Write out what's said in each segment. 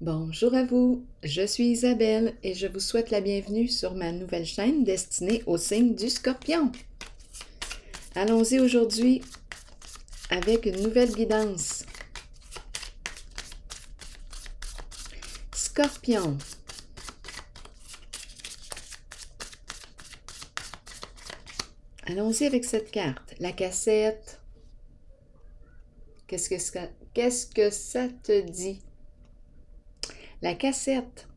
Bonjour à vous, je suis Isabelle et je vous souhaite la bienvenue sur ma nouvelle chaîne destinée au signe du Scorpion. Allons-y aujourd'hui avec une nouvelle guidance. Scorpion. Allons-y avec cette carte. La cassette. Qu'est-ce que ça te dit? La cassette.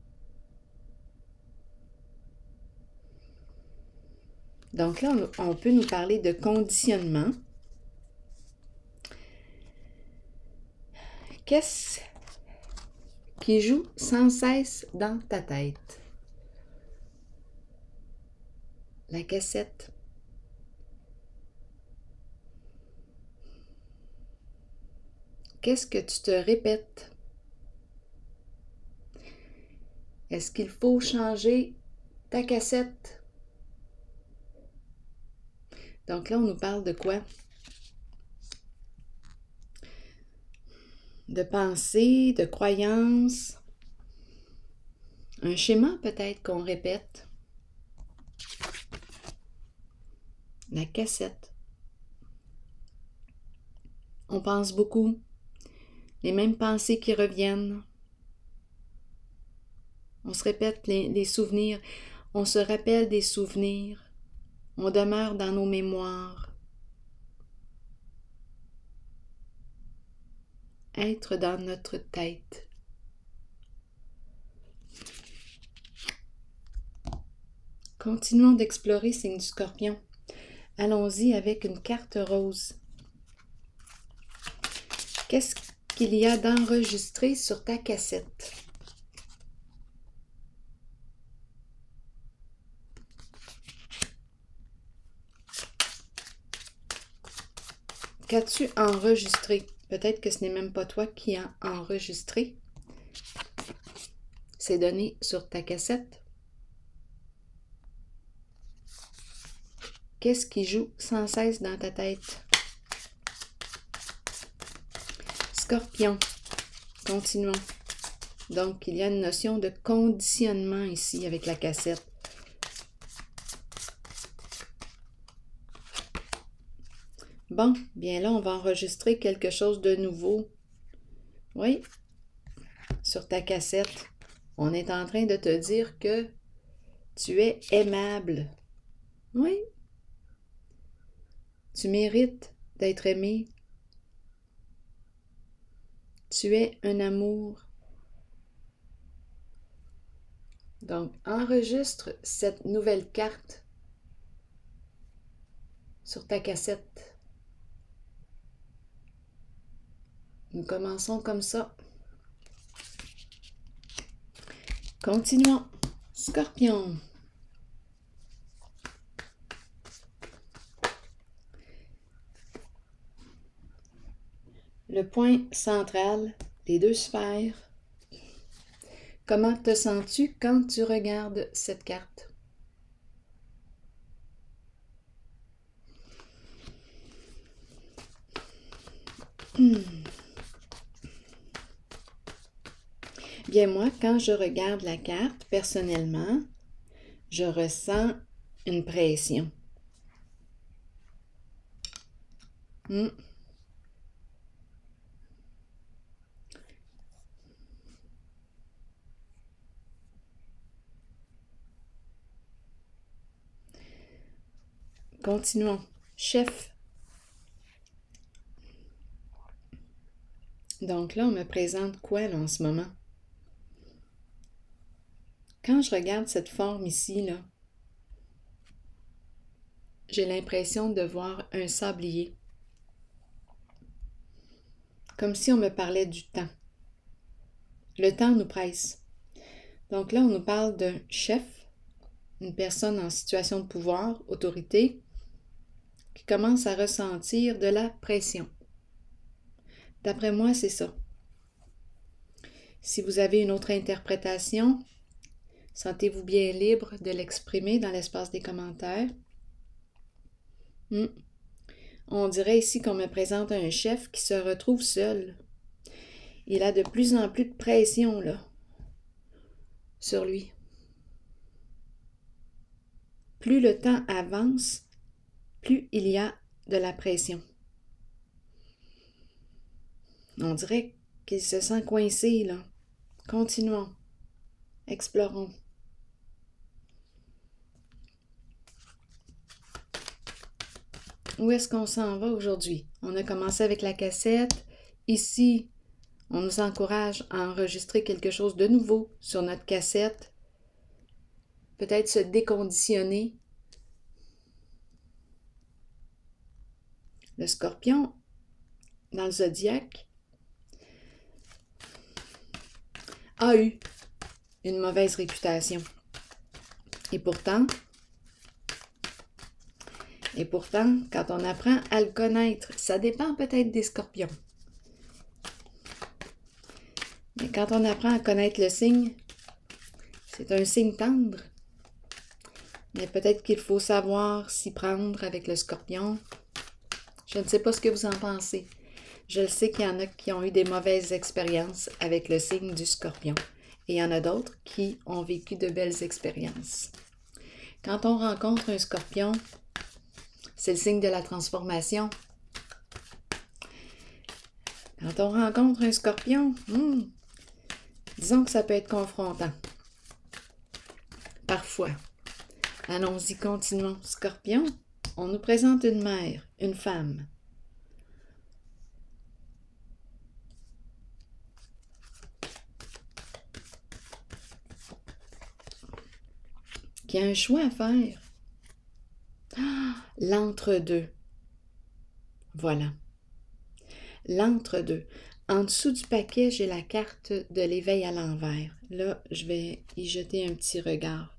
Donc là, on peut nous parler de conditionnement. Qu'est-ce qui joue sans cesse dans ta tête? La cassette. Qu'est-ce que tu te répètes? Est-ce qu'il faut changer ta cassette? Donc là, on nous parle de quoi? De pensée, de croyance, un schéma peut-être qu'on répète. La cassette. On pense beaucoup, les mêmes pensées qui reviennent. On se répète les souvenirs, on se rappelle des souvenirs, on demeure dans nos mémoires. Être dans notre tête. Continuons d'explorer signe du Scorpion. Allons-y avec une carte rose. Qu'est-ce qu'il y a d'enregistré sur ta cassette? Qu'as-tu enregistré? Peut-être que ce n'est même pas toi qui as enregistré ces données sur ta cassette. Qu'est-ce qui joue sans cesse dans ta tête? Scorpion. Continuons. Donc, il y a une notion de conditionnement ici avec la cassette. Bon, bien là, on va enregistrer quelque chose de nouveau. Oui, sur ta cassette, on est en train de te dire que tu es aimable. Oui, tu mérites d'être aimé. Tu es un amour. Donc, enregistre cette nouvelle carte sur ta cassette. Nous commençons comme ça. Continuons. Scorpion. Le point central, les deux sphères. Comment te sens-tu quand tu regardes cette carte? Bien, moi, quand je regarde la carte, personnellement, je ressens une pression. Continuons. Chef. Donc là, on me présente quoi là, en ce moment? Quand je regarde cette forme ici, là, j'ai l'impression de voir un sablier. Comme si on me parlait du temps. Le temps nous presse. Donc là, on nous parle d'un chef, une personne en situation de pouvoir, autorité, qui commence à ressentir de la pression. D'après moi, c'est ça. Si vous avez une autre interprétation, sentez-vous bien libre de l'exprimer dans l'espace des commentaires. On dirait ici qu'on me présente un chef qui se retrouve seul. Il a de plus en plus de pression, là. sur lui. Plus le temps avance, plus il y a de la pression. On dirait qu'il se sent coincé, là. Continuons. Explorons. Où est-ce qu'on s'en va aujourd'hui? On a commencé avec la cassette. Ici, on nous encourage à enregistrer quelque chose de nouveau sur notre cassette. Peut-être se déconditionner. Le Scorpion, dans le zodiaque, a eu une mauvaise réputation. Et pourtant, quand on apprend à le connaître, ça dépend peut-être des Scorpions. Mais quand on apprend à connaître le signe, c'est un signe tendre. Mais peut-être qu'il faut savoir s'y prendre avec le Scorpion. Je ne sais pas ce que vous en pensez. Je le sais qu'il y en a qui ont eu des mauvaises expériences avec le signe du Scorpion. Et il y en a d'autres qui ont vécu de belles expériences. Quand on rencontre un Scorpion, c'est le signe de la transformation. Quand on rencontre un Scorpion, disons que ça peut être confrontant. Parfois. Allons-y, continuons. Scorpion, on nous présente une mère, une femme. Qui a un choix à faire. L'entre-deux. Voilà. L'entre-deux. En dessous du paquet, j'ai la carte de l'éveil à l'envers. Là, je vais y jeter un petit regard.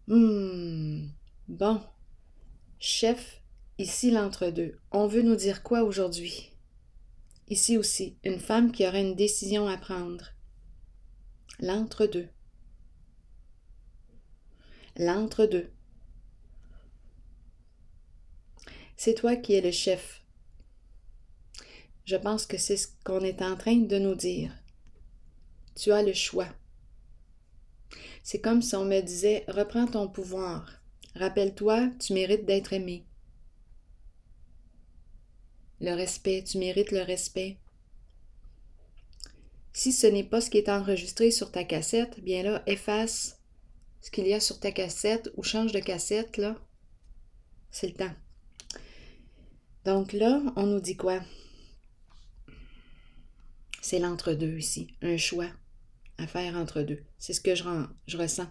Bon. Chef, ici l'entre-deux. On veut nous dire quoi aujourd'hui? Ici aussi, une femme qui aurait une décision à prendre. L'entre-deux. L'entre-deux. C'est toi qui es le chef. Je pense que c'est ce qu'on est en train de nous dire. Tu as le choix. C'est comme si on me disait, reprends ton pouvoir. Rappelle-toi, tu mérites d'être aimé. Le respect, tu mérites le respect. Si ce n'est pas ce qui est enregistré sur ta cassette, bien là, efface ce qu'il y a sur ta cassette ou change de cassette, là. C'est le temps. Donc là, on nous dit quoi? C'est l'entre-deux ici, un choix à faire entre deux. C'est ce que je ressens.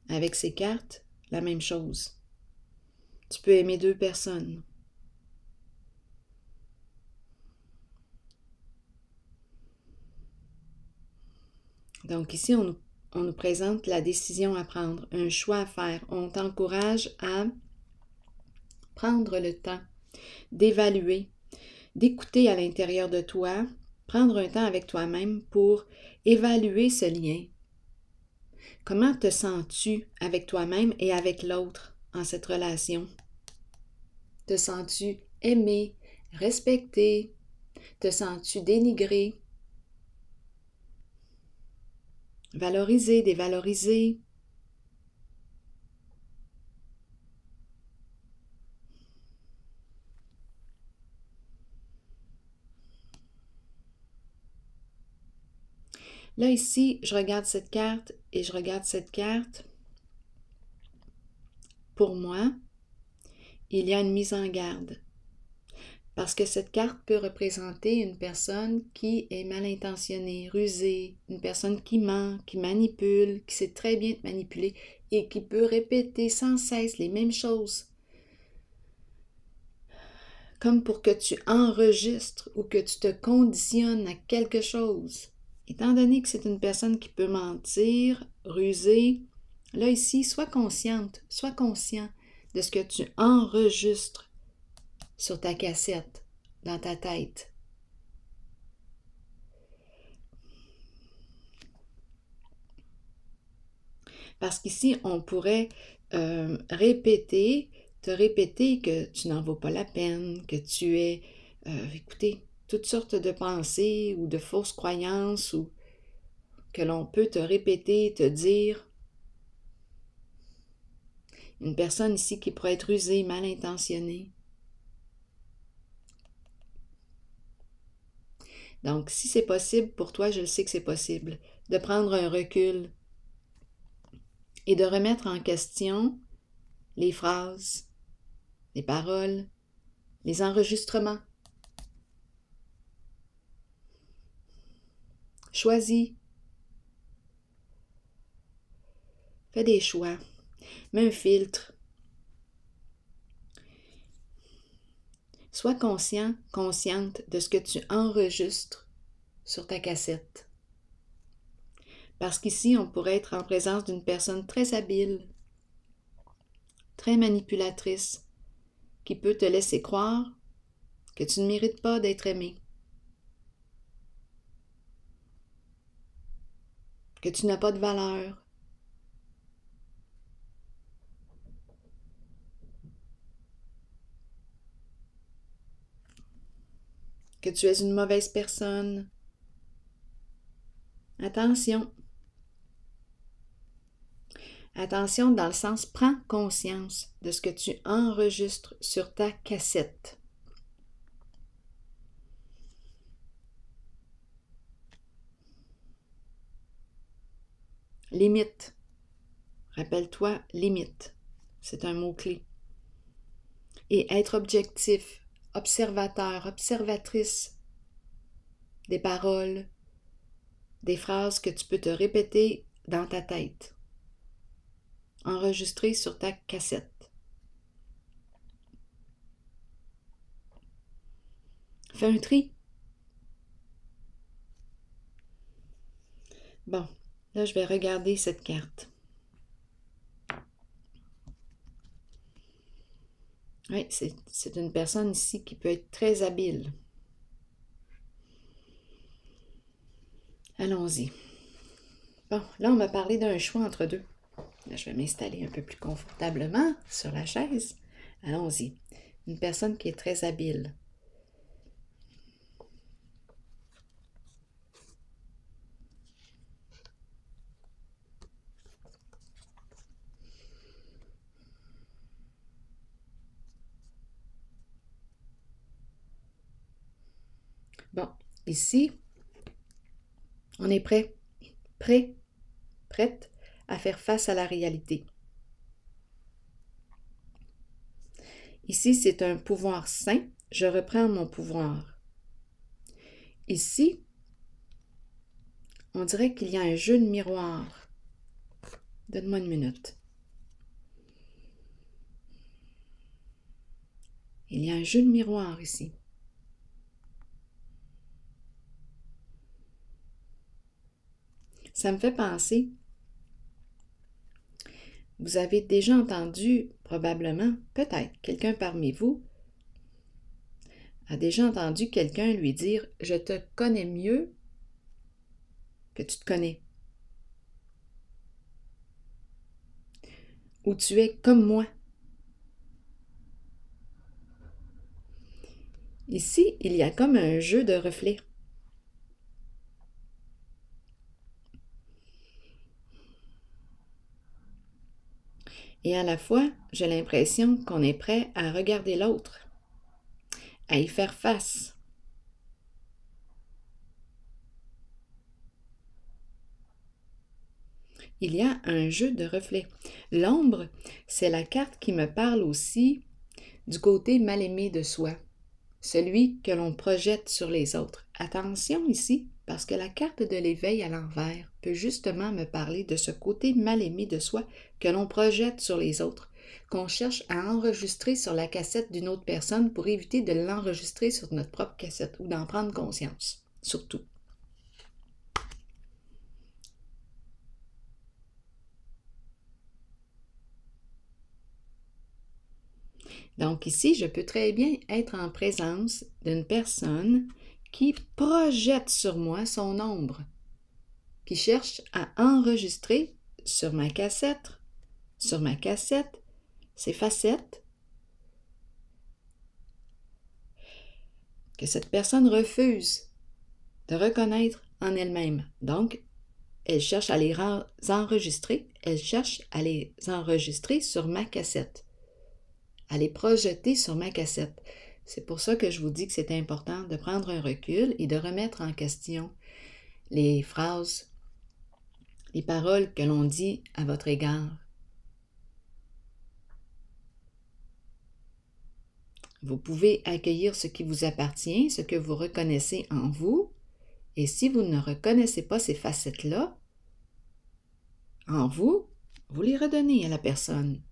Avec ces cartes, la même chose. Tu peux aimer deux personnes. Donc ici, on nous présente la décision à prendre, un choix à faire. On t'encourage à prendre le temps d'évaluer, d'écouter à l'intérieur de toi, prendre un temps avec toi-même pour évaluer ce lien. Comment te sens-tu avec toi-même et avec l'autre en cette relation? Te sens-tu aimé, respecté? Te sens-tu dénigré? Valorisé, dévalorisé? Là, ici, je regarde cette carte et je regarde cette carte. Pour moi, il y a une mise en garde. Parce que cette carte peut représenter une personne qui est mal intentionnée, rusée, une personne qui ment, qui manipule, qui sait très bien te manipuler et qui peut répéter sans cesse les mêmes choses. Comme pour que tu enregistres ou que tu te conditionnes à quelque chose. Étant donné que c'est une personne qui peut mentir, ruser, là ici, sois consciente, sois conscient de ce que tu enregistres sur ta cassette, dans ta tête. Parce qu'ici, on pourrait te répéter que tu n'en vaux pas la peine, que tu es, écoutez, toutes sortes de pensées ou de fausses croyances ou que l'on peut te répéter, te dire. Une personne ici qui pourrait être rusée, mal intentionnée. Donc, si c'est possible pour toi, je le sais que c'est possible, de prendre un recul et de remettre en question les phrases, les paroles, les enregistrements. Choisis. Fais des choix. Mets un filtre. Sois conscient, consciente de ce que tu enregistres sur ta cassette. Parce qu'ici, on pourrait être en présence d'une personne très habile, très manipulatrice, qui peut te laisser croire que tu ne mérites pas d'être aimé, que tu n'as pas de valeur, que tu es une mauvaise personne. Attention. Attention dans le sens, prends conscience de ce que tu enregistres sur ta cassette. Limite. Rappelle-toi, limite. C'est un mot-clé. Et être objectif, observateur, observatrice des paroles, des phrases que tu peux te répéter dans ta tête, enregistrées sur ta cassette. Fais un tri. Bon, là je vais regarder cette carte. Oui, c'est une personne ici qui peut être très habile. Allons-y. Bon, là, on m'a parlé d'un choix entre deux. Là, je vais m'installer un peu plus confortablement sur la chaise. Allons-y. Une personne qui est très habile. Bon, ici, on est prêt, prête à faire face à la réalité. Ici, c'est un pouvoir sain. Je reprends mon pouvoir. Ici, on dirait qu'il y a un jeu de miroir. Donne-moi une minute. Il y a un jeu de miroir ici. Ça me fait penser, vous avez déjà entendu, probablement, peut-être, quelqu'un parmi vous a déjà entendu quelqu'un lui dire « Je te connais mieux que tu te connais » ou « Tu es comme moi ». Ici, il y a comme un jeu de reflets. Et à la fois, j'ai l'impression qu'on est prêt à regarder l'autre, à y faire face. Il y a un jeu de reflets. L'ombre, c'est la carte qui me parle aussi du côté mal aimé de soi, celui que l'on projette sur les autres. Attention ici, parce que la carte de l'éveil à l'envers peut justement me parler de ce côté mal aimé de soi que l'on projette sur les autres, qu'on cherche à enregistrer sur la cassette d'une autre personne pour éviter de l'enregistrer sur notre propre cassette ou d'en prendre conscience, surtout. Donc ici, je peux très bien être en présence d'une personne qui projette sur moi son ombre, qui cherche à enregistrer sur ma cassette, ses facettes, que cette personne refuse de reconnaître en elle-même. Donc, elle cherche à les enregistrer. Elle cherche à les enregistrer sur ma cassette, à les projeter sur ma cassette. C'est pour ça que je vous dis que c'est important de prendre un recul et de remettre en question les phrases, les paroles que l'on dit à votre égard. Vous pouvez accueillir ce qui vous appartient, ce que vous reconnaissez en vous, et si vous ne reconnaissez pas ces facettes-là en vous, vous les redonnez à la personne.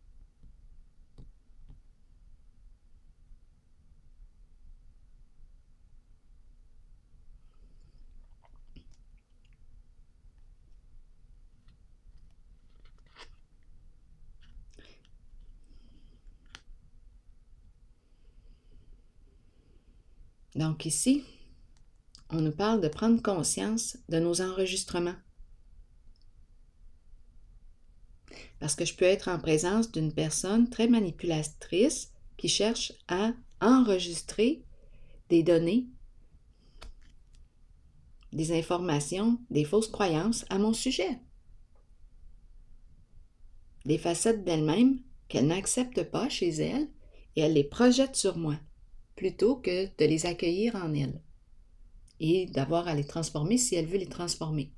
Donc ici, on nous parle de prendre conscience de nos enregistrements. Parce que je peux être en présence d'une personne très manipulatrice qui cherche à enregistrer des données, des informations, des fausses croyances à mon sujet. Des facettes d'elle-même qu'elle n'accepte pas chez elle et elle les projette sur moi, plutôt que de les accueillir en elle et d'avoir à les transformer si elle veut les transformer.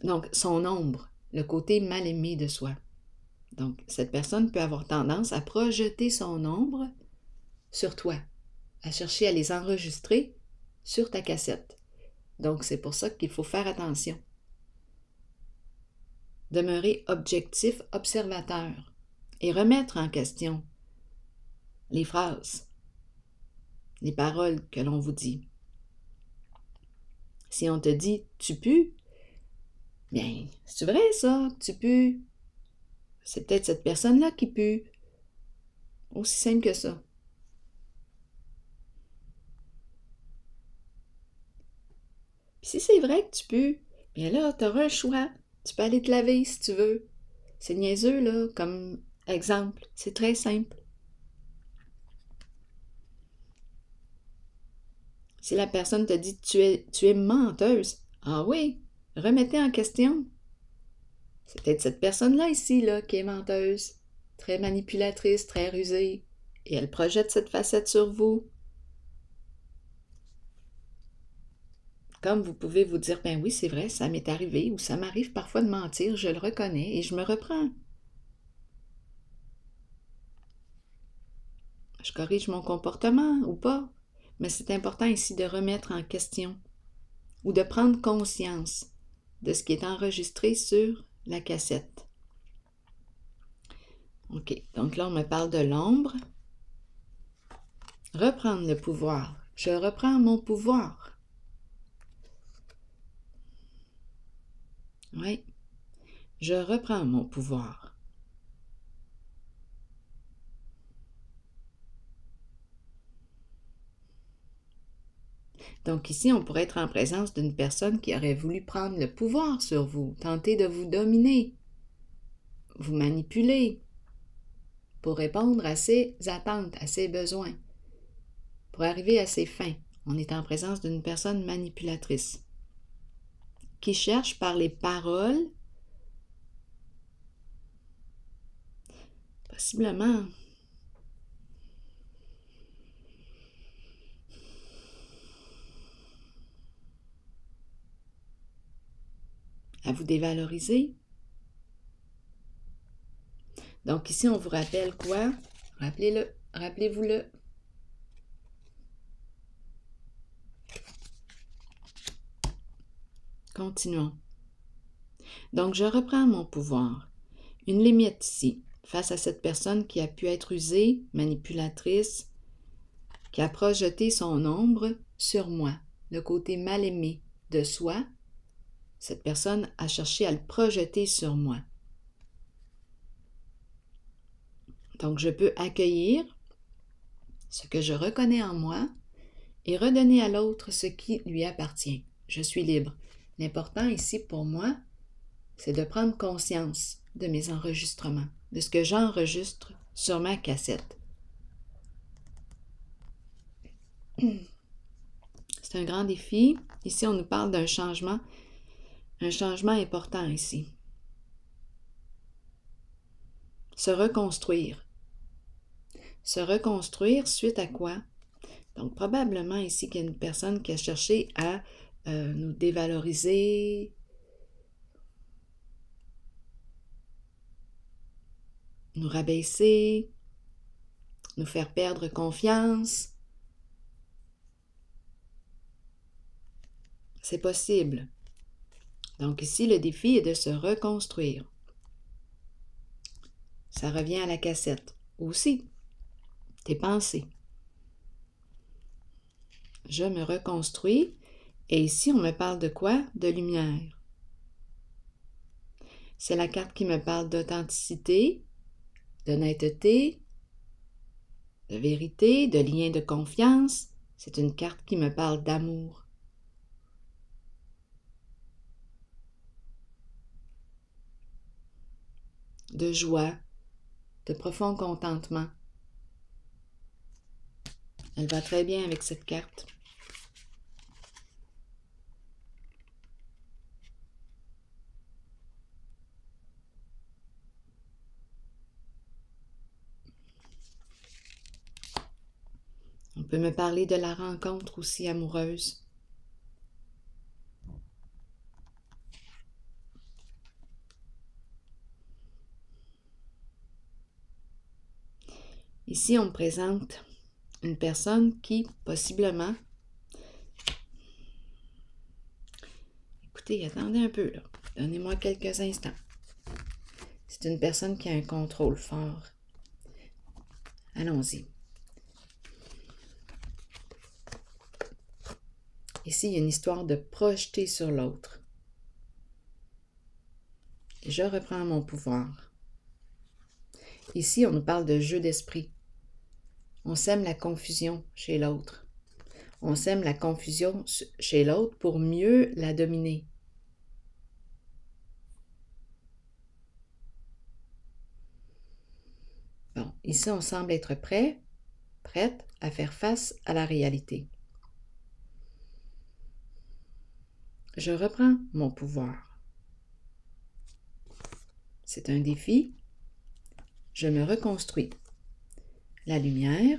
Donc, son ombre, le côté mal aimé de soi. Donc, cette personne peut avoir tendance à projeter son ombre sur toi, à chercher à les enregistrer sur ta cassette. Donc, c'est pour ça qu'il faut faire attention. Demeurer objectif, observateur et remettre en question les phrases, les paroles que l'on vous dit. Si on te dit « tu pues », bien, c'est vrai ça, tu pues. C'est peut-être cette personne-là qui pue. Aussi simple que ça. Puis si c'est vrai que tu pues, bien là, tu auras un choix. Tu peux aller te laver si tu veux. C'est niaiseux, là, comme exemple. C'est très simple. Si la personne te dit tu es menteuse, ah oui, remettez en question. C'est peut-être cette personne-là ici, là, qui est menteuse, très manipulatrice, très rusée, et elle projette cette facette sur vous. Comme vous pouvez vous dire, ben oui, c'est vrai, ça m'est arrivé, ou ça m'arrive parfois de mentir, je le reconnais et je me reprends. Je corrige mon comportement ou pas, mais c'est important ici de remettre en question ou de prendre conscience de ce qui est enregistré sur la cassette. OK, donc là, on me parle de l'ombre. Reprendre le pouvoir. Je reprends mon pouvoir. Oui, je reprends mon pouvoir. Donc ici, on pourrait être en présence d'une personne qui aurait voulu prendre le pouvoir sur vous, tenter de vous dominer, vous manipuler, pour répondre à ses attentes, à ses besoins, pour arriver à ses fins. On est en présence d'une personne manipulatrice qui cherche par les paroles, possiblement, à vous dévaloriser. Donc ici, on vous rappelle quoi? Rappelez-le, rappelez-vous-le. Continuons. Donc, je reprends mon pouvoir. Une limite ici, face à cette personne qui a pu être usée, manipulatrice, qui a projeté son ombre sur moi, le côté mal aimé de soi. Cette personne a cherché à le projeter sur moi. Donc, je peux accueillir ce que je reconnais en moi et redonner à l'autre ce qui lui appartient. Je suis libre. L'important ici pour moi, c'est de prendre conscience de mes enregistrements, de ce que j'enregistre sur ma cassette. C'est C'est un grand défi. Ici, on nous parle d'un changement important ici. Se reconstruire. Se reconstruire suite à quoi? Donc, probablement ici qu'il y a une personne qui a cherché à nous dévaloriser, nous rabaisser, nous faire perdre confiance. C'est possible. Donc ici, le défi est de se reconstruire. Ça revient à la cassette. Aussi, tes pensées. Je me reconstruis. Et ici, on me parle de quoi? De lumière. C'est la carte qui me parle d'authenticité, d'honnêteté, de vérité, de lien de confiance. C'est une carte qui me parle d'amour. De joie, de profond contentement. Elle va très bien avec cette carte. On peut me parler de la rencontre aussi amoureuse. Ici, on me présente une personne qui, possiblement... Écoutez, attendez un peu, là. Donnez-moi quelques instants. C'est une personne qui a un contrôle fort. Allons-y. Ici, il y a une histoire de projeter sur l'autre. Et je reprends mon pouvoir. Ici, on nous parle de jeu d'esprit. On sème la confusion chez l'autre. On sème la confusion chez l'autre pour mieux la dominer. Bon, ici, on semble être prête à faire face à la réalité. Je reprends mon pouvoir. C'est un défi. Je me reconstruis. La lumière,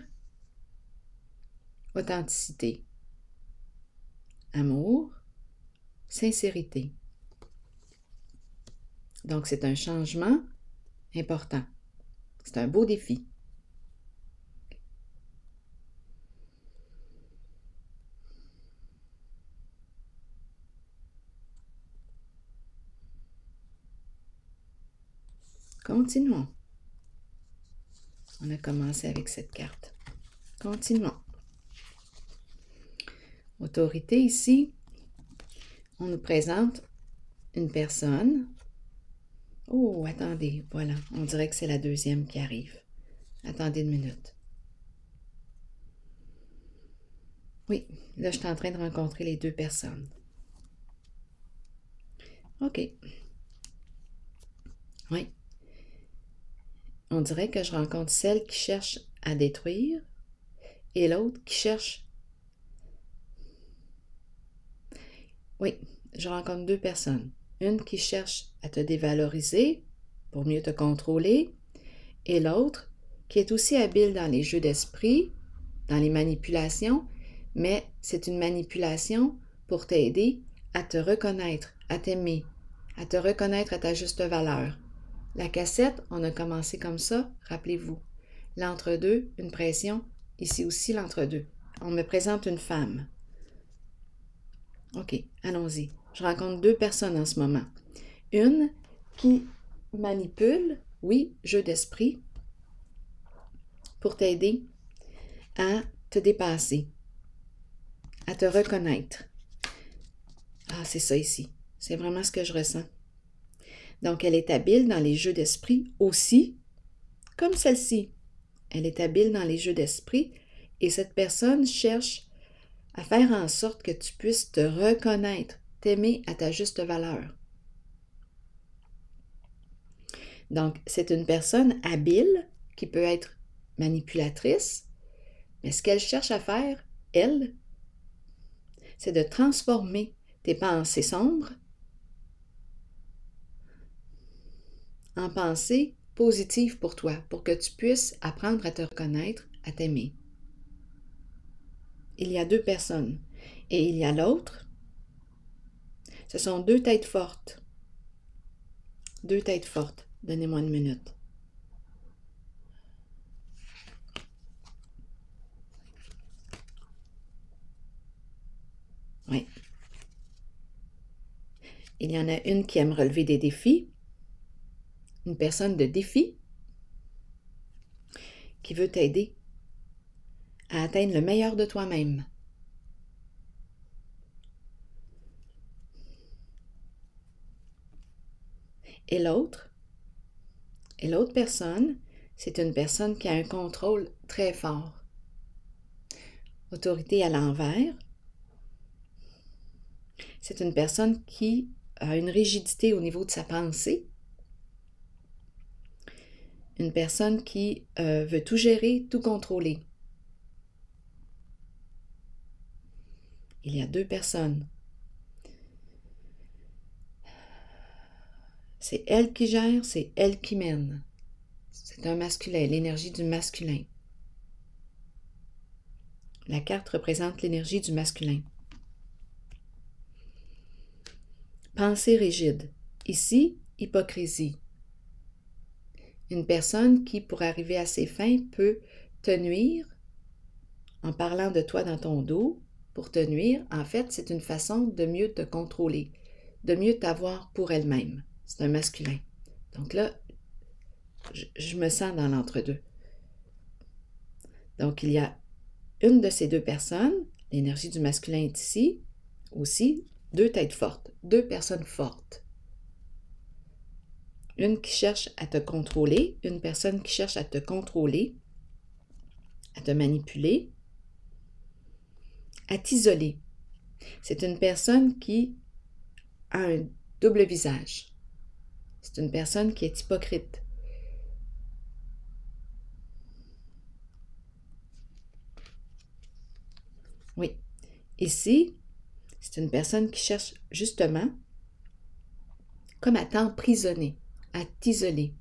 authenticité, amour, sincérité. Donc, c'est un changement important. C'est un beau défi. Continuons. On a commencé avec cette carte. Continuons. Autorité ici, on nous présente une personne. Oh, attendez, voilà, on dirait que c'est la deuxième qui arrive. Attendez une minute. Oui, là, je suis en train de rencontrer les deux personnes. OK. Oui. On dirait que je rencontre celle qui cherche à détruire et l'autre qui cherche... Oui, je rencontre deux personnes. Une qui cherche à te dévaloriser pour mieux te contrôler et l'autre qui est aussi habile dans les jeux d'esprit, dans les manipulations, mais c'est une manipulation pour t'aider à te reconnaître, à t'aimer, à te reconnaître à ta juste valeur. La cassette, on a commencé comme ça, rappelez-vous. L'entre-deux, une pression, ici aussi l'entre-deux. On me présente une femme. OK, allons-y. Je rencontre deux personnes en ce moment. Une qui manipule, oui, jeu d'esprit, pour t'aider à te dépasser, à te reconnaître. Ah, c'est ça ici. C'est vraiment ce que je ressens. Donc, elle est habile dans les jeux d'esprit aussi, comme celle-ci. Elle est habile dans les jeux d'esprit et cette personne cherche à faire en sorte que tu puisses te reconnaître, t'aimer à ta juste valeur. Donc, c'est une personne habile qui peut être manipulatrice, mais ce qu'elle cherche à faire, elle, c'est de transformer tes pensées sombres en pensées positives pour toi, pour que tu puisses apprendre à te reconnaître, à t'aimer. Il y a deux personnes et il y a l'autre. Ce sont deux têtes fortes. Deux têtes fortes. Donnez-moi une minute. Oui. Il y en a une qui aime relever des défis, une personne de défi qui veut t'aider à atteindre le meilleur de toi-même. Et l'autre personne, c'est une personne qui a un contrôle très fort. Autorité à l'envers, c'est une personne qui a une rigidité au niveau de sa pensée. Une personne qui veut tout gérer, tout contrôler. Il y a deux personnes. C'est elle qui gère, c'est elle qui mène. C'est un masculin, l'énergie du masculin. La carte représente l'énergie du masculin. Pensée rigide. Ici, hypocrisie. Une personne qui, pour arriver à ses fins, peut te nuire en parlant de toi dans ton dos. Pour te nuire, en fait, c'est une façon de mieux te contrôler, de mieux t'avoir pour elle-même. C'est un masculin. Donc là, je me sens dans l'entre-deux. Donc, il y a une de ces deux personnes, l'énergie du masculin est ici, aussi deux têtes fortes, deux personnes fortes. Une qui cherche à te contrôler, une personne qui cherche à te contrôler, à te manipuler, à t'isoler. C'est une personne qui a un double visage. C'est une personne qui est hypocrite. Oui. Ici, c'est une personne qui cherche justement comme à t'emprisonner, à t'isoler.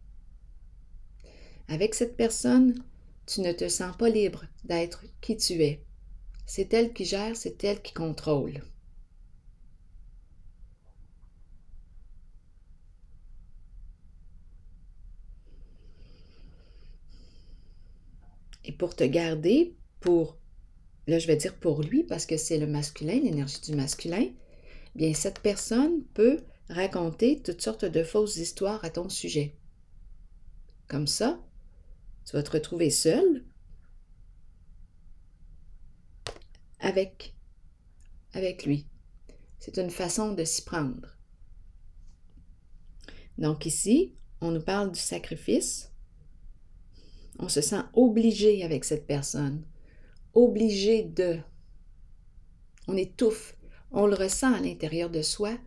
Avec cette personne, tu ne te sens pas libre d'être qui tu es. C'est elle qui gère, c'est elle qui contrôle. Et pour te garder, là je vais dire pour lui parce que c'est le masculin, l'énergie du masculin, bien cette personne peut raconter toutes sortes de fausses histoires à ton sujet. Comme ça, tu vas te retrouver seul avec lui. C'est une façon de s'y prendre. Donc ici, on nous parle du sacrifice. On se sent obligé avec cette personne. Obligé de. On étouffe. On le ressent à l'intérieur de soi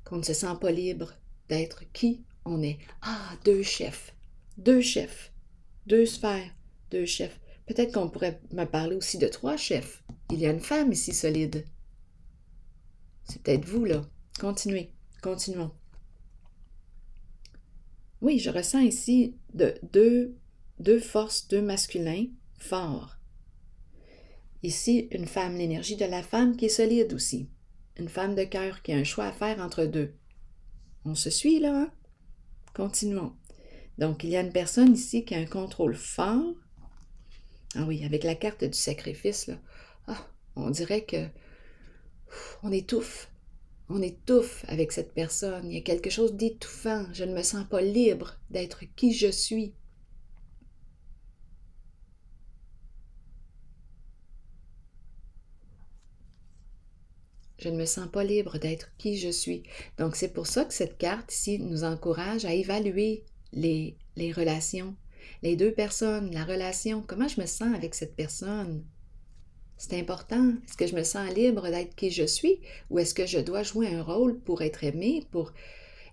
qu'on ne se sent pas libre d'être qui on est. Ah, deux chefs. Deux chefs. Deux sphères. Deux chefs. Peut-être qu'on pourrait me parler aussi de trois chefs. Il y a une femme ici solide. C'est peut-être vous, là. Continuez. Continuons. Oui, je ressens ici deux forces, deux masculins forts. Ici, une femme, l'énergie de la femme qui est solide aussi. Une femme de cœur qui a un choix à faire entre deux. On se suit, là, hein? Continuons. Donc, il y a une personne ici qui a un contrôle fort. Ah oui, avec la carte du sacrifice, là. Ah, on dirait que on étouffe. On étouffe avec cette personne. Il y a quelque chose d'étouffant. Je ne me sens pas libre d'être qui je suis. Je ne me sens pas libre d'être qui je suis. Donc, c'est pour ça que cette carte ici nous encourage à évaluer les relations. Les deux personnes, la relation. Comment je me sens avec cette personne? C'est important. Est-ce que je me sens libre d'être qui je suis? Ou est-ce que je dois jouer un rôle pour être aimé?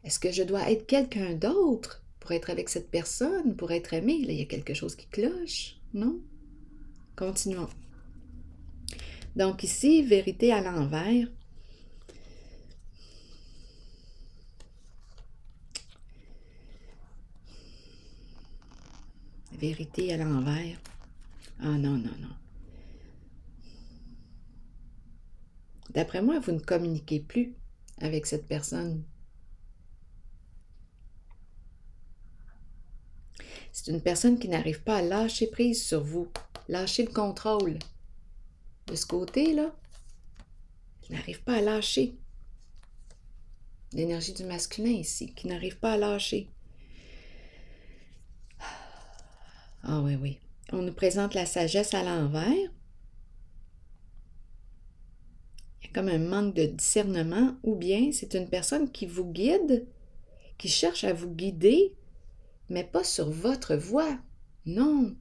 Est-ce que je dois être quelqu'un d'autre pour être avec cette personne, pour être aimé? Là, il y a quelque chose qui cloche, non? Continuons. Donc ici, vérité à l'envers. Vérité à l'envers. Ah non, non, non. D'après moi, vous ne communiquez plus avec cette personne. C'est une personne qui n'arrive pas à lâcher prise sur vous, lâcher le contrôle. De ce côté-là, qui n'arrive pas à lâcher. L'énergie du masculin ici, qui n'arrive pas à lâcher. Ah oui, oui. On nous présente la sagesse à l'envers. Il y a comme un manque de discernement, ou bien c'est une personne qui vous guide, qui cherche à vous guider, mais pas sur votre voie. Non,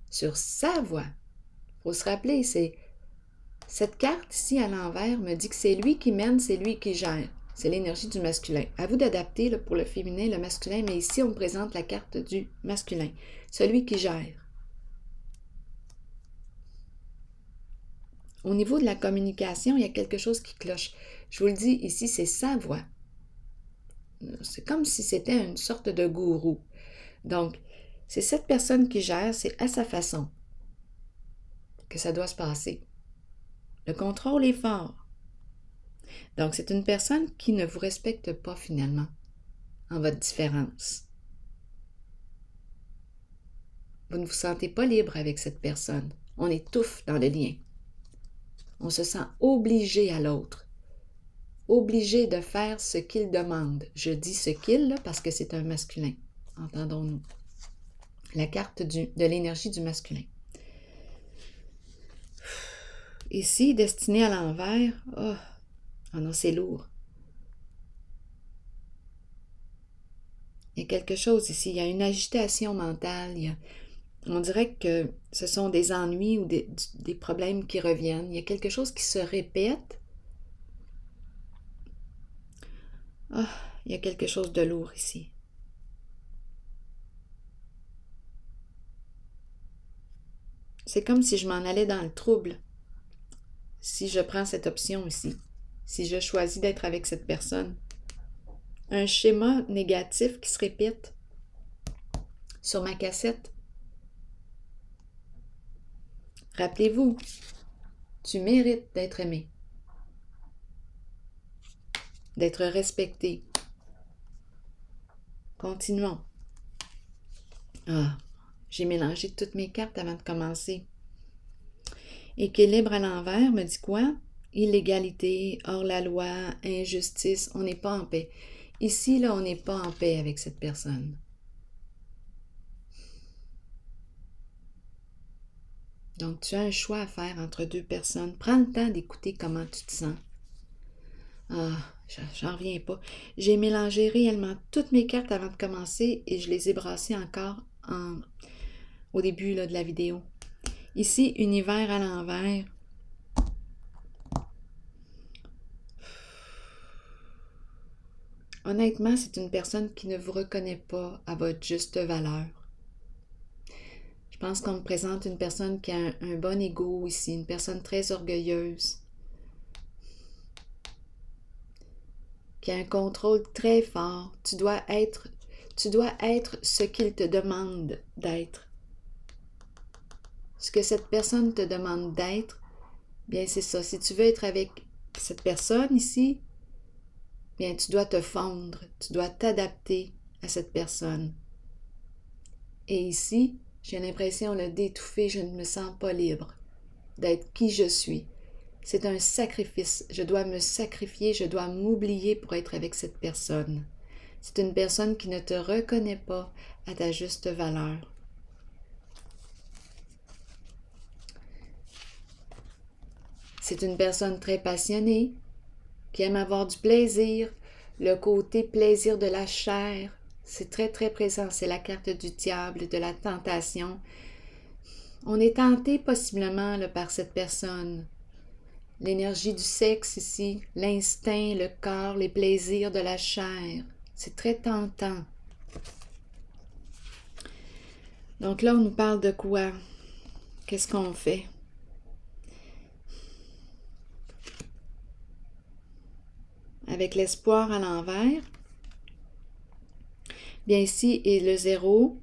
sur sa voie. Il faut se rappeler, c'est cette carte ici à l'envers me dit que c'est lui qui mène, c'est lui qui gère. C'est l'énergie du masculin. À vous d'adapter pour le féminin, le masculin, mais ici on me présente la carte du masculin. Celui qui gère. Au niveau de la communication, il y a quelque chose qui cloche. Je vous le dis, ici, c'est sa voix. C'est comme si c'était une sorte de gourou. Donc, c'est cette personne qui gère, c'est à sa façon que ça doit se passer. Le contrôle est fort. Donc, c'est une personne qui ne vous respecte pas finalement en votre différence. Vous ne vous sentez pas libre avec cette personne. On étouffe dans le lien. On se sent obligé à l'autre. Obligé de faire ce qu'il demande. Je dis ce qu'il parce que c'est un masculin. Entendons-nous. La carte de l'énergie du masculin. Ici, destiné à l'envers. Oh non, c'est lourd. Il y a quelque chose ici. Il y a une agitation mentale. On dirait que ce sont des ennuis ou des problèmes qui reviennent. Il y a quelque chose qui se répète. Ah, il y a quelque chose de lourd ici. C'est comme si je m'en allais dans le trouble. Si je prends cette option ici. Si je choisis d'être avec cette personne. Un schéma négatif qui se répète sur ma cassette. Rappelez-vous, tu mérites d'être aimé, d'être respecté. Continuons. Ah, j'ai mélangé toutes mes cartes avant de commencer. Équilibre à l'envers me dit quoi? Illégalité, hors la loi, injustice, on n'est pas en paix. Ici, là, on n'est pas en paix avec cette personne. Donc, tu as un choix à faire entre deux personnes. Prends le temps d'écouter comment tu te sens. Ah, j'en reviens pas. J'ai mélangé réellement toutes mes cartes avant de commencer et je les ai brassées encore au début là, de la vidéo. Ici, univers à l'envers. Honnêtement, c'est une personne qui ne vous reconnaît pas à votre juste valeur. Je pense qu'on me présente une personne qui a un bon ego ici, une personne très orgueilleuse, qui a un contrôle très fort. Tu dois être ce qu'il te demande d'être. Ce que cette personne te demande d'être, bien c'est ça. Si tu veux être avec cette personne ici, bien tu dois te fondre, tu dois t'adapter à cette personne. Et ici, j'ai l'impression d'étouffer, je ne me sens pas libre d'être qui je suis. C'est un sacrifice. Je dois me sacrifier, je dois m'oublier pour être avec cette personne. C'est une personne qui ne te reconnaît pas à ta juste valeur. C'est une personne très passionnée, qui aime avoir du plaisir, le côté plaisir de la chair. C'est très, très présent. C'est la carte du diable, de la tentation. On est tenté possiblement là, par cette personne. L'énergie du sexe ici, l'instinct, le corps, les plaisirs de la chair. C'est très tentant. Donc là, on nous parle de quoi? Qu'est-ce qu'on fait? avec l'espoir à l'envers. Bien, ici est le 0.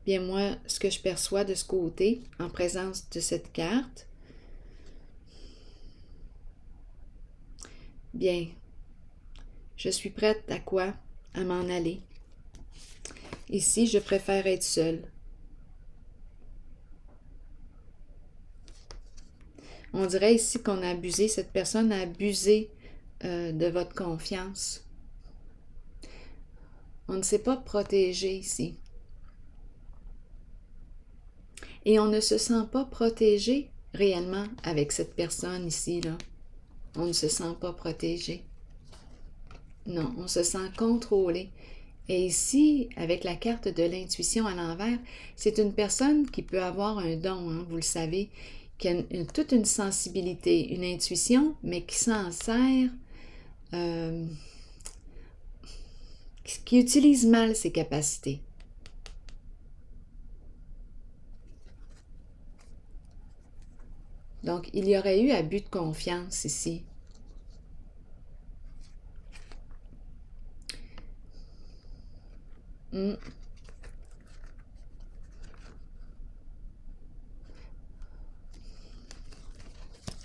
Bien, moi, ce que je perçois de ce côté, en présence de cette carte. Bien, je suis prête à quoi? À m'en aller. Ici, je préfère être seule. On dirait ici qu'on a abusé, cette personne a abusé de votre confiance. On ne s'est pas protégé ici. Et on ne se sent pas protégé réellement avec cette personne ici, là. On ne se sent pas protégé. Non, on se sent contrôlé. Et ici, avec la carte de l'intuition à l'envers, c'est une personne qui peut avoir un don, hein, vous le savez, qui a toute une sensibilité, une intuition, mais qui s'en sert, qui utilise mal ses capacités. Donc, il y aurait eu abus de confiance ici.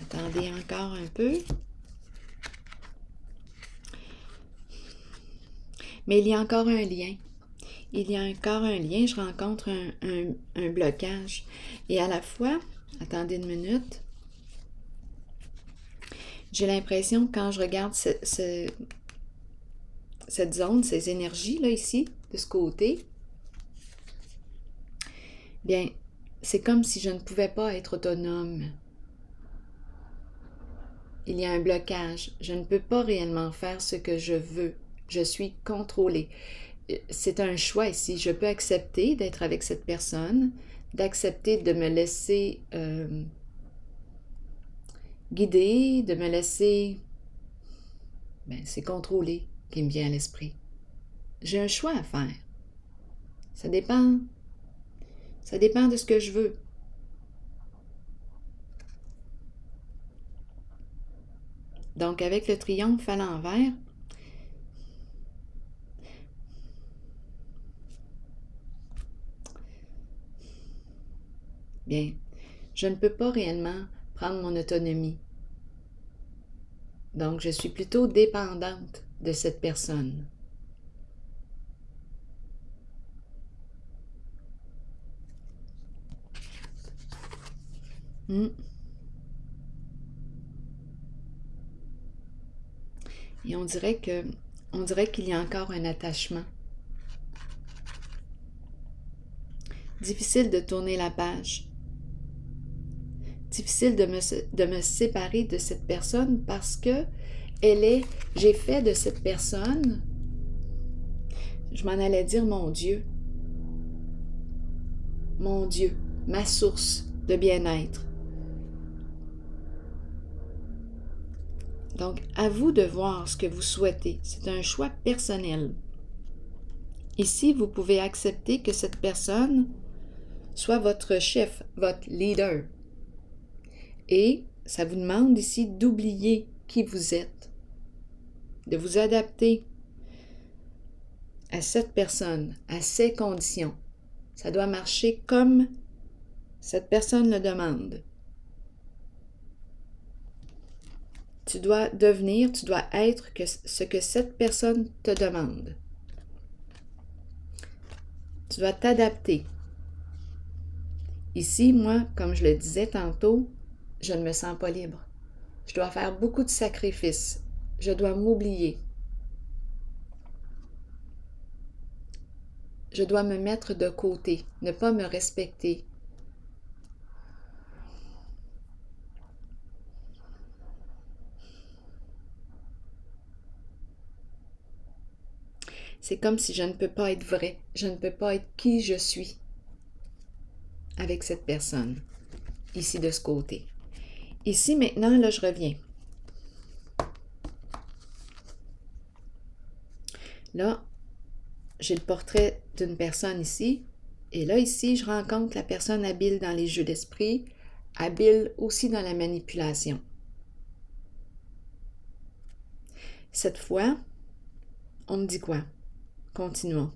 Attendez encore un peu. Mais il y a encore un lien. Il y a encore un lien. Je rencontre un blocage. Et à la fois, attendez une minute, j'ai l'impression, quand je regarde cette zone, ces énergies-là ici, de ce côté, bien, c'est comme si je ne pouvais pas être autonome. Il y a un blocage. Je ne peux pas réellement faire ce que je veux. Je suis contrôlée. C'est un choix ici. Je peux accepter d'être avec cette personne, d'accepter de me laisser guider, de me laisser... Ben, c'est contrôler qui me vient à l'esprit. J'ai un choix à faire. Ça dépend. Ça dépend de ce que je veux. Donc, avec le triomphe à l'envers, bien, je ne peux pas réellement prendre mon autonomie. Donc, je suis plutôt dépendante de cette personne. Et on dirait qu'il y a encore un attachement. Difficile de tourner la page. Difficile de me séparer de cette personne parce que j'ai fait de cette personne, je m'en allais dire mon Dieu, ma source de bien-être. Donc, à vous de voir ce que vous souhaitez. C'est un choix personnel. Ici, vous pouvez accepter que cette personne soit votre chef, votre leader. Et ça vous demande ici d'oublier qui vous êtes, de vous adapter à cette personne, à ses conditions. Ça doit marcher comme cette personne le demande. Tu dois être ce que cette personne te demande. Tu dois t'adapter. Ici, moi, comme je le disais tantôt, je ne me sens pas libre. Je dois faire beaucoup de sacrifices. Je dois m'oublier. Je dois me mettre de côté, ne pas me respecter. C'est comme si je ne peux pas être vrai, je ne peux pas être qui je suis avec cette personne, ici de ce côté. Ici, maintenant, là, je reviens. Là, j'ai le portrait d'une personne ici, et là, ici, je rencontre la personne habile dans les jeux d'esprit, habile aussi dans la manipulation. Cette fois, on me dit quoi? Continuons.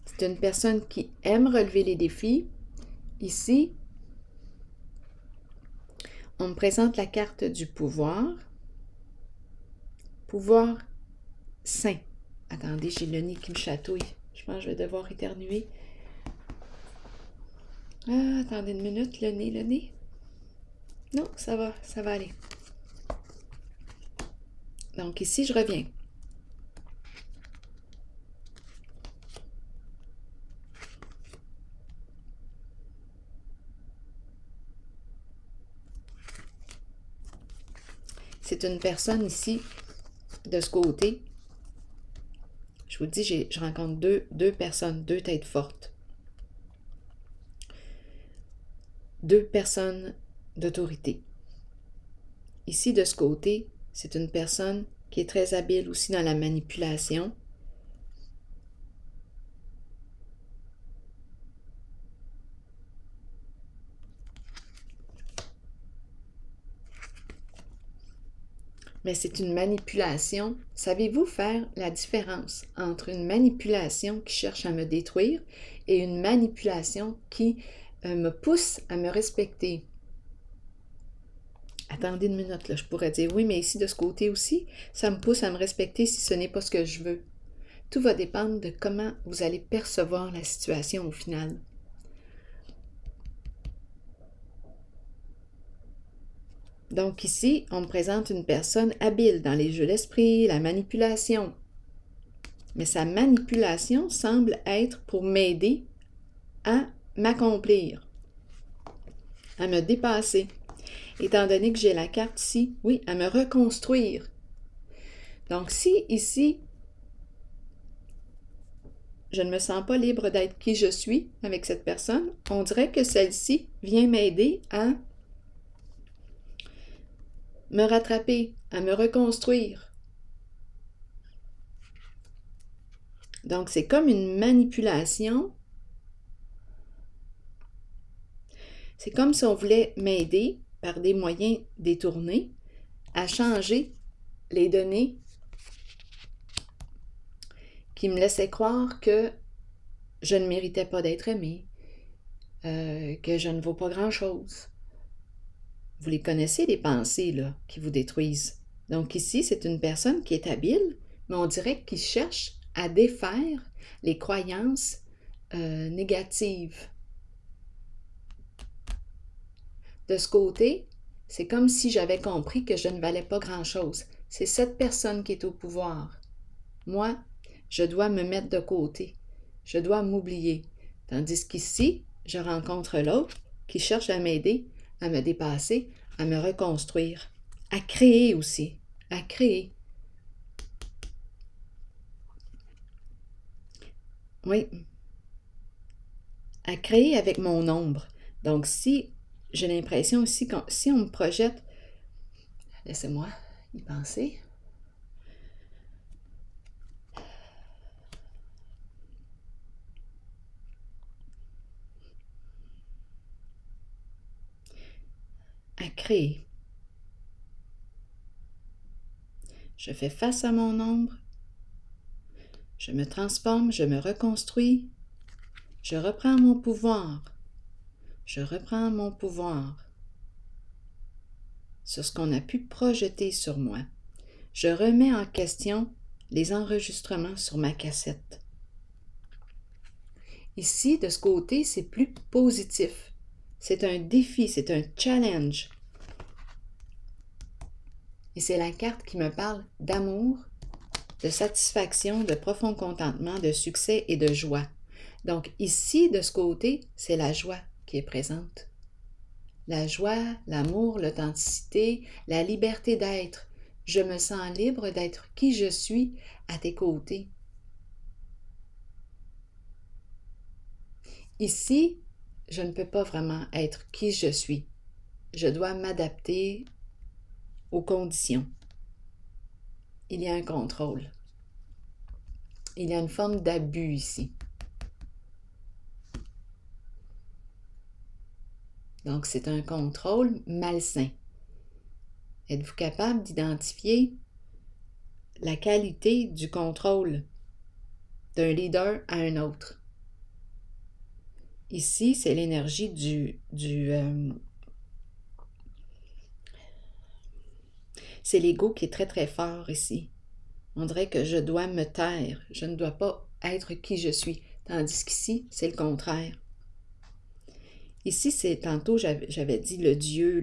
C'est une personne qui aime relever les défis. Ici, on me présente la carte du pouvoir. Pouvoir sain. Attendez, j'ai le nez qui me chatouille. Je pense que je vais devoir éternuer. Ah, attendez une minute, le nez. Non, ça va aller. Donc ici, je reviens. C'est une personne ici, de ce côté. Je vous dis, je rencontre deux personnes, deux têtes fortes. Deux personnes d'autorité. Ici, de ce côté, c'est une personne qui est très habile aussi dans la manipulation. Mais c'est une manipulation. Savez-vous faire la différence entre une manipulation qui cherche à me détruire et une manipulation qui me pousse à me respecter? Attendez une minute, là, je pourrais dire oui, mais ici de ce côté aussi, ça me pousse à me respecter si ce n'est pas ce que je veux. Tout va dépendre de comment vous allez percevoir la situation au final. Donc ici, on me présente une personne habile dans les jeux d'esprit, la manipulation. Mais sa manipulation semble être pour m'aider à m'accomplir, à me dépasser. Étant donné que j'ai la carte ici, oui, à me reconstruire. Donc si ici, je ne me sens pas libre d'être qui je suis avec cette personne, on dirait que celle-ci vient m'aider à me rattraper, à me reconstruire. Donc, c'est comme une manipulation. C'est comme si on voulait m'aider par des moyens détournés à changer les données qui me laissaient croire que je ne méritais pas d'être aimée, que je ne vaux pas grand-chose. Vous les connaissez, les pensées là, qui vous détruisent. Donc ici, c'est une personne qui est habile, mais on dirait qu'il cherche à défaire les croyances négatives. De ce côté, c'est comme si j'avais compris que je ne valais pas grand-chose. C'est cette personne qui est au pouvoir. Moi, je dois me mettre de côté. Je dois m'oublier. Tandis qu'ici, je rencontre l'autre qui cherche à m'aider, à me dépasser, à me reconstruire, à créer aussi, à créer. Oui, à créer avec mon ombre. Donc, si j'ai l'impression aussi, si on me projette, laissez-moi y penser. À créer. Je fais face à mon ombre. Je me transforme, je me reconstruis. Je reprends mon pouvoir. Je reprends mon pouvoir sur ce qu'on a pu projeter sur moi. Je remets en question les enregistrements sur ma cassette. Ici, de ce côté, c'est plus positif. C'est un défi, c'est un challenge. Et c'est la carte qui me parle d'amour, de satisfaction, de profond contentement, de succès et de joie. Donc ici, de ce côté, c'est la joie qui est présente. La joie, l'amour, l'authenticité, la liberté d'être. Je me sens libre d'être qui je suis à tes côtés. Ici, je ne peux pas vraiment être qui je suis. Je dois m'adapter aux conditions. Il y a un contrôle. Il y a une forme d'abus ici. Donc, c'est un contrôle malsain. Êtes-vous capable d'identifier la qualité du contrôle d'un leader à un autre? Ici, c'est l'énergie c'est l'ego qui est très très fort ici. On dirait que je dois me taire, je ne dois pas être qui je suis. Tandis qu'ici, c'est le contraire. Ici, c'est tantôt, j'avais dit le Dieu,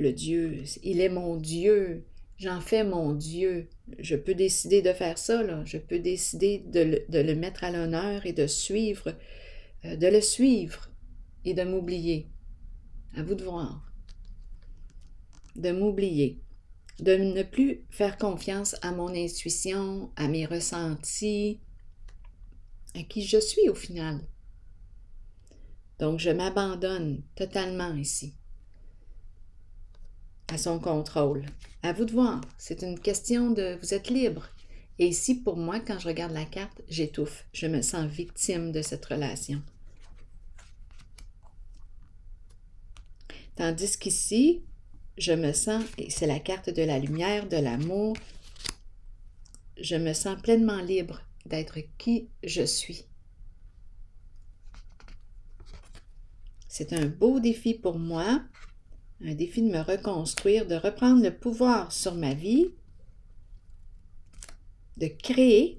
il est mon Dieu, j'en fais mon Dieu. Je peux décider de faire ça, là. Je peux décider de le mettre à l'honneur et de le suivre et de m'oublier. À vous de voir. De m'oublier. De ne plus faire confiance à mon intuition, à mes ressentis, à qui je suis au final. Donc, je m'abandonne totalement ici, à son contrôle. À vous de voir, c'est une question de... Vous êtes libre. Et ici, pour moi, quand je regarde la carte, j'étouffe. Je me sens victime de cette relation. Tandis qu'ici, je me sens, et c'est la carte de la lumière, de l'amour, je me sens pleinement libre d'être qui je suis. C'est un beau défi pour moi, un défi de me reconstruire, de reprendre le pouvoir sur ma vie, de créer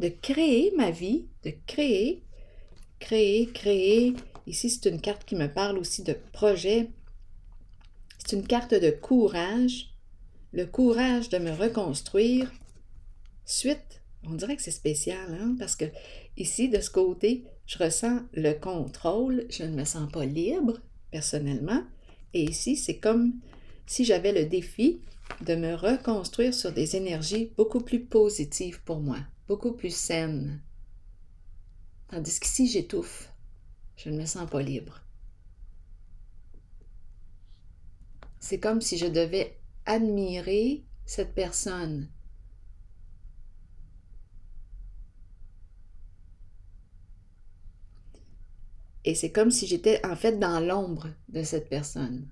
ma vie, de créer. Ici, c'est une carte qui me parle aussi de projet. C'est une carte de courage, le courage de me reconstruire. Suite, on dirait que c'est spécial, hein? Parce que ici, de ce côté, je ressens le contrôle, je ne me sens pas libre, personnellement. Et ici, c'est comme si j'avais le défi de me reconstruire sur des énergies beaucoup plus positives pour moi, beaucoup plus saines. Tandis qu'ici, j'étouffe. Je ne me sens pas libre. C'est comme si je devais admirer cette personne. Et c'est comme si j'étais en fait dans l'ombre de cette personne.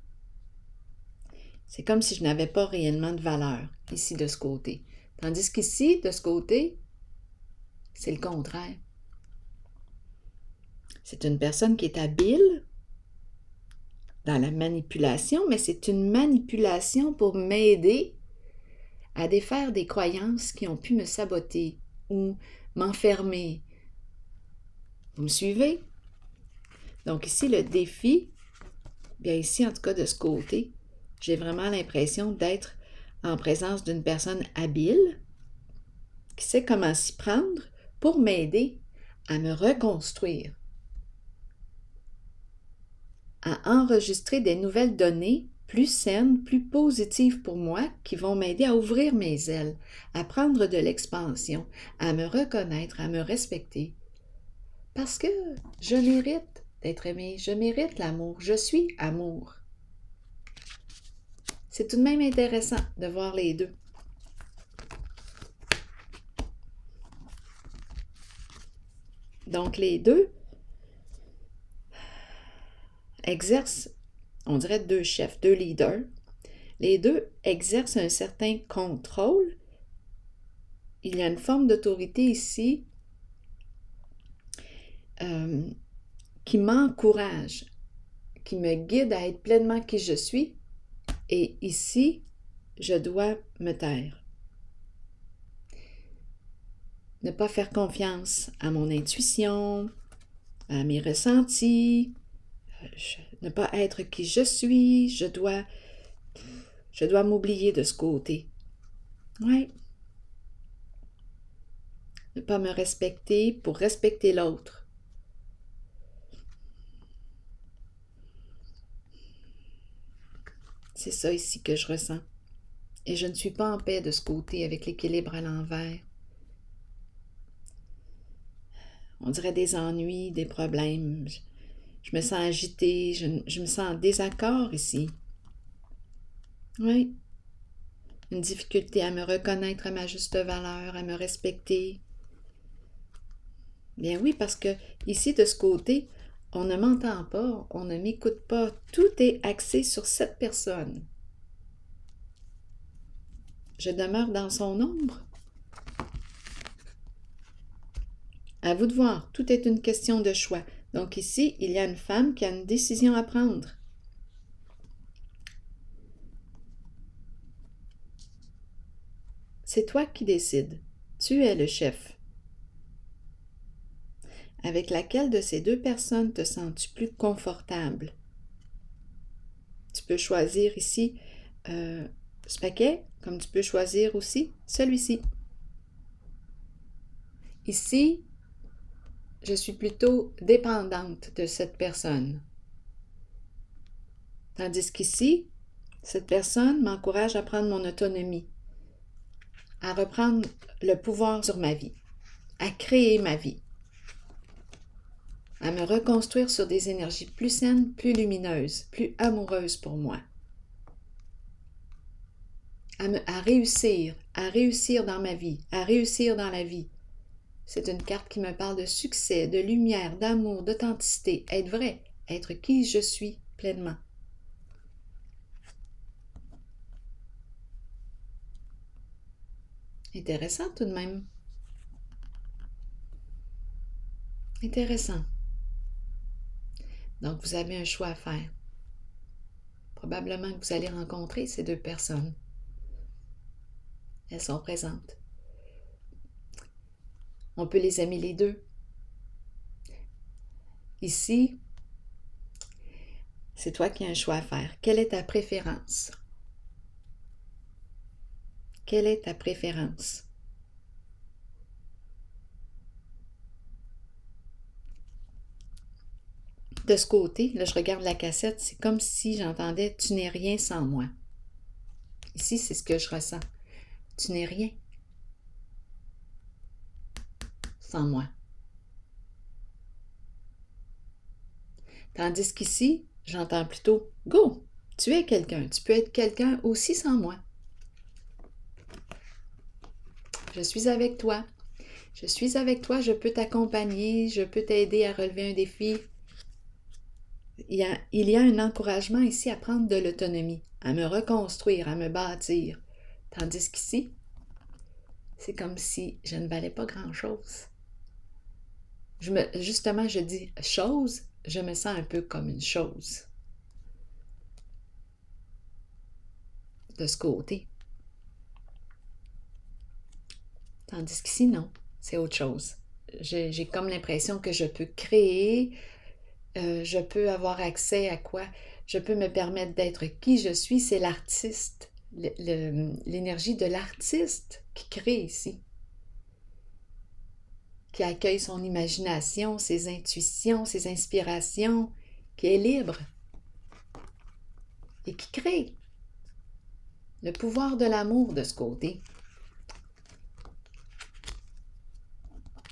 C'est comme si je n'avais pas réellement de valeur ici de ce côté. Tandis qu'ici, de ce côté, c'est le contraire. C'est une personne qui est habile dans la manipulation, mais c'est une manipulation pour m'aider à défaire des croyances qui ont pu me saboter ou m'enfermer. Vous me suivez? Donc ici, le défi, bien ici, en tout cas de ce côté, j'ai vraiment l'impression d'être en présence d'une personne habile qui sait comment s'y prendre pour m'aider à me reconstruire, à enregistrer des nouvelles données plus saines, plus positives pour moi, qui vont m'aider à ouvrir mes ailes, à prendre de l'expansion, à me reconnaître, à me respecter. Parce que je mérite d'être aimée, je mérite l'amour, je suis amour. C'est tout de même intéressant de voir les deux. Donc les deux exercent, on dirait deux chefs, deux leaders. Les deux exercent un certain contrôle. Il y a une forme d'autorité ici qui m'encourage, qui me guide à être pleinement qui je suis. Et ici, je dois me taire. Ne pas faire confiance à mon intuition, à mes ressentis, ne pas être qui je suis, je dois m'oublier de ce côté. Oui. Ne pas me respecter pour respecter l'autre. C'est ça ici que je ressens. Et je ne suis pas en paix de ce côté avec l'équilibre à l'envers. On dirait des ennuis, des problèmes. Je me sens agitée, je me sens en désaccord ici. Oui. une difficulté à me reconnaître à ma juste valeur, à me respecter. Bien oui, parce que ici, de ce côté, on ne m'entend pas, on ne m'écoute pas. Tout est axé sur cette personne. Je demeure dans son ombre. À vous de voir, tout est une question de choix. Donc ici, il y a une femme qui a une décision à prendre. C'est toi qui décides. Tu es le chef. Avec laquelle de ces deux personnes te sens-tu plus confortable? Tu peux choisir ici ce paquet, comme tu peux choisir aussi celui-ci. Ici, je suis plutôt dépendante de cette personne. Tandis qu'ici, cette personne m'encourage à prendre mon autonomie, à reprendre le pouvoir sur ma vie, à créer ma vie, à me reconstruire sur des énergies plus saines, plus lumineuses, plus amoureuses pour moi. À réussir dans ma vie, à réussir dans la vie. C'est une carte qui me parle de succès, de lumière, d'amour, d'authenticité, être vrai, être qui je suis pleinement. Intéressant tout de même. Intéressant. Donc, vous avez un choix à faire. Probablement que vous allez rencontrer ces deux personnes. Elles sont présentes. On peut les aimer les deux. Ici, c'est toi qui as un choix à faire. Quelle est ta préférence? Quelle est ta préférence? De ce côté, là, je regarde la cassette, c'est comme si j'entendais « Tu n'es rien sans moi ». Ici, c'est ce que je ressens. Tu n'es rien sans moi. Tandis qu'ici, j'entends plutôt « Go, tu es quelqu'un, tu peux être quelqu'un aussi sans moi. Je suis avec toi. Je suis avec toi, je peux t'accompagner, je peux t'aider à relever un défi. » Il y a un encouragement ici à prendre de l'autonomie, à me reconstruire, à me bâtir. Tandis qu'ici, c'est comme si je ne valais pas grand-chose. Justement, je dis « chose », je me sens un peu comme une chose. De ce côté. Tandis qu'ici, non, c'est autre chose. J'ai comme l'impression que je peux créer, je peux avoir accès à quoi? Je peux me permettre d'être qui je suis, c'est l'artiste, l'énergie de l'artiste qui crée ici, qui accueille son imagination, ses intuitions, ses inspirations, qui est libre et qui crée. Le pouvoir de l'amour de ce côté.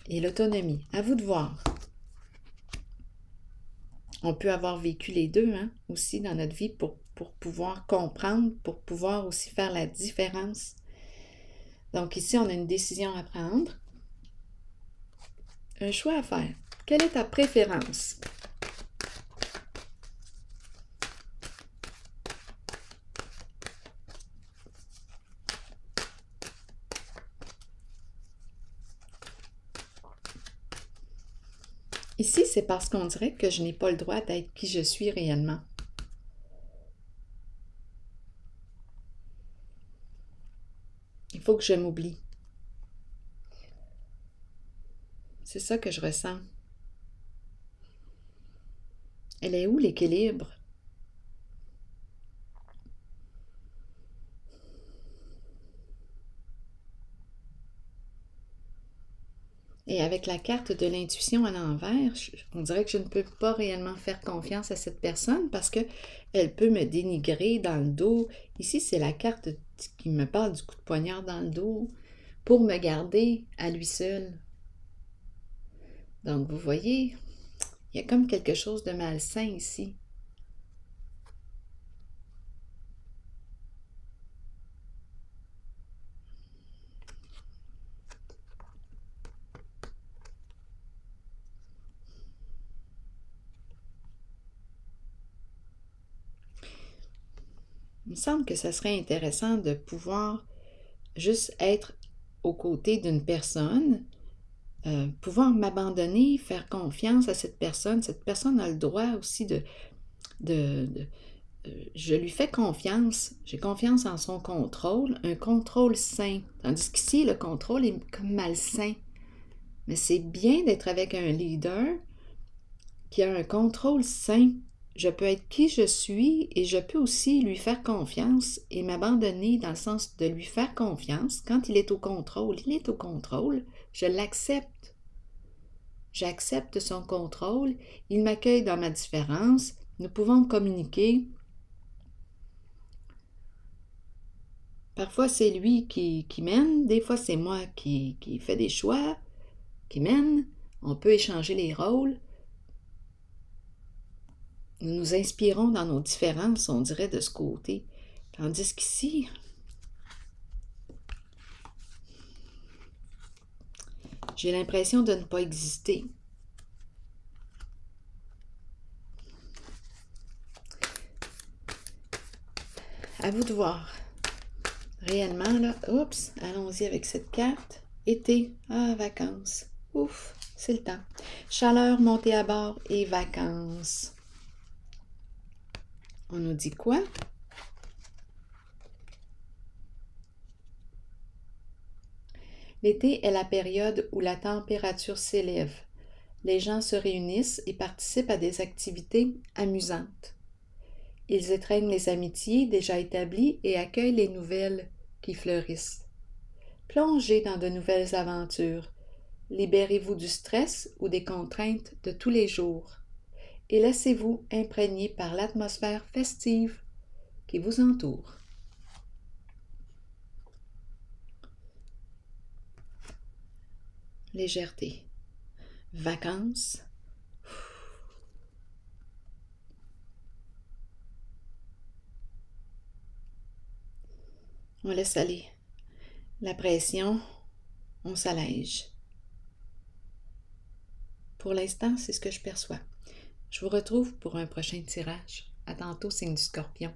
Et l'autonomie, à vous de voir. On peut avoir vécu les deux aussi dans notre vie pour pouvoir comprendre, pour pouvoir aussi faire la différence. Donc ici, on a une décision à prendre, un choix à faire. Quelle est ta préférence? Ici, c'est parce qu'on dirait que je n'ai pas le droit d'être qui je suis réellement. Il faut que je m'oublie. C'est ça que je ressens. Elle est où l'équilibre? Et avec la carte de l'intuition à l'envers, on dirait que je ne peux pas réellement faire confiance à cette personne parce qu'elle peut me dénigrer dans le dos. Ici, c'est la carte qui me parle du coup de poignard dans le dos pour me garder à lui seul. Donc, vous voyez, il y a comme quelque chose de malsain ici. Il me semble que ça serait intéressant de pouvoir juste être aux côtés d'une personne, pouvoir m'abandonner, faire confiance à cette personne. Cette personne a le droit aussi je lui fais confiance, j'ai confiance en son contrôle, un contrôle sain. Tandis qu'ici, le contrôle est comme malsain. Mais c'est bien d'être avec un leader qui a un contrôle sain. Je peux être qui je suis et je peux aussi lui faire confiance et m'abandonner dans le sens de lui faire confiance. Quand il est au contrôle, il est au contrôle. Je l'accepte. J'accepte son contrôle. Il m'accueille dans ma différence. Nous pouvons communiquer. Parfois, c'est lui qui mène. Des fois, c'est moi qui fais des choix, qui mène. On peut échanger les rôles. Nous nous inspirons dans nos différences, on dirait, de ce côté. Tandis qu'ici, j'ai l'impression de ne pas exister. À vous de voir. Réellement, là, oups, allons-y avec cette carte. Été, vacances. Ouf, c'est le temps. Chaleur, montée à bord et vacances. On nous dit quoi? L'été est la période où la température s'élève. Les gens se réunissent et participent à des activités amusantes. Ils étreignent les amitiés déjà établies et accueillent les nouvelles qui fleurissent. Plongez dans de nouvelles aventures. Libérez-vous du stress ou des contraintes de tous les jours et laissez-vous imprégner par l'atmosphère festive qui vous entoure. Légèreté. Vacances. On laisse aller. La pression, on s'allège. Pour l'instant, c'est ce que je perçois. Je vous retrouve pour un prochain tirage. À tantôt, signe du Scorpion.